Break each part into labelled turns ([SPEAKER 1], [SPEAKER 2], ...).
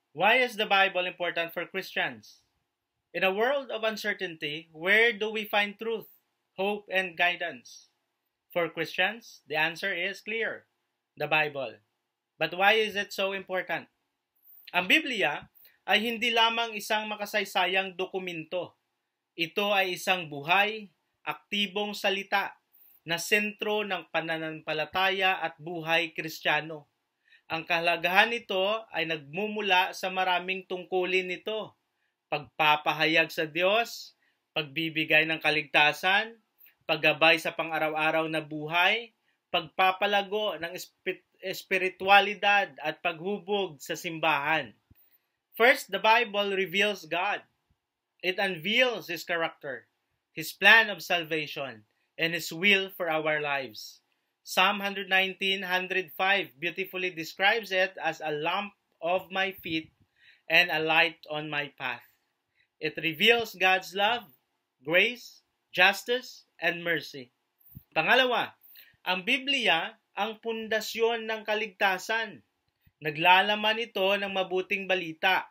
[SPEAKER 1] Why is the Bible important for Christians? In a world of uncertainty, where do we find truth, hope, and guidance? For Christians, the answer is clear: the Bible. But why is it so important? Ang Biblia ay hindi lamang isang makasaysayang dokumento. Ito ay isang buhay, aktibong salita na sentro ng pananampalataya at buhay Kristiyano. Ang kahalagahan nito ay nagmumula sa maraming tungkulin nito: pagpapahayag sa Diyos, pagbibigay ng kaligtasan, paggabay sa pang-araw-araw na buhay, pagpapalago ng espiritualidad at paghubog sa simbahan. First, the Bible reveals God. It unveils His character, His plan of salvation, and His will for our lives. Psalm 119:105 beautifully describes it as a lamp of my feet and a light on my path. It reveals God's love, grace, justice, and mercy. Pangalawa, ang Biblia ang pundasyon ng kaligtasan. Naglalaman ito ng mabuting balita.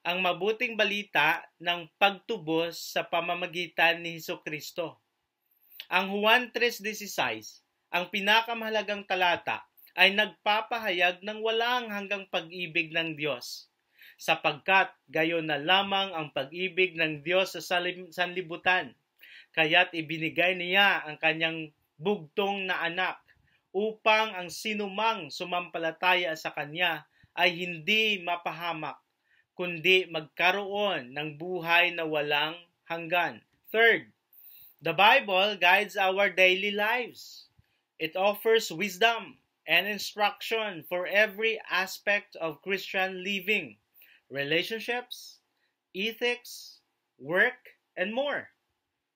[SPEAKER 1] Ang mabuting balita ng pagtubos sa pamamagitan ni Hesukristo. Ang Juan 3:16, ang pinakamahalagang talata, ay nagpapahayag ng walang hanggang pag-ibig ng Diyos, sapagkat gayon na lamang ang pag-ibig ng Diyos sa sanlibutan, kaya't ibinigay niya ang kanyang bugtong na anak, upang ang sinumang sumampalataya sa kanya ay hindi mapahamak, kundi magkaroon ng buhay na walang hanggan. Third, the Bible guides our daily lives. It offers wisdom and instruction for every aspect of Christian living, relationships, ethics, work, and more.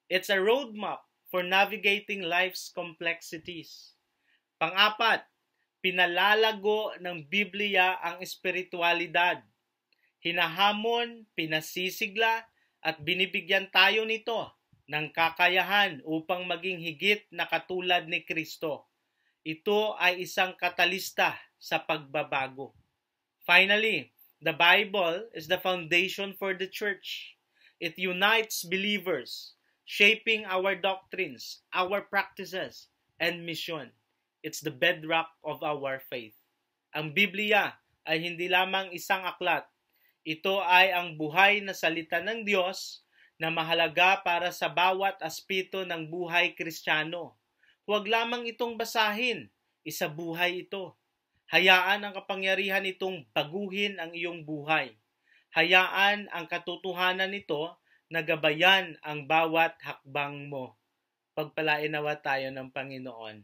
[SPEAKER 1] It's a roadmap for navigating life's complexities. Pang-apat, pinalalago ng Biblia ang espiritualidad. Hinahamon, pinasisigla, at binibigyan tayo nito ng kakayahan upang maging higit na katulad ni Kristo. Ito ay isang katalista sa pagbabago. Finally, the Bible is the foundation for the church. It unites believers, shaping our doctrines, our practices, and mission. It's the bedrock of our faith. Ang Biblia ay hindi lamang isang aklat. Ito ay ang buhay na salita ng Diyos na mahalaga para sa bawat aspeto ng buhay Kristiyano. Huwag lamang itong basahin, isabuhay ito. Hayaan ang kapangyarihan nitong baguhin ang iyong buhay. Hayaan ang katotohanan nito na gabayan ang bawat hakbang mo. Pagpalain nawa tayo ng Panginoon.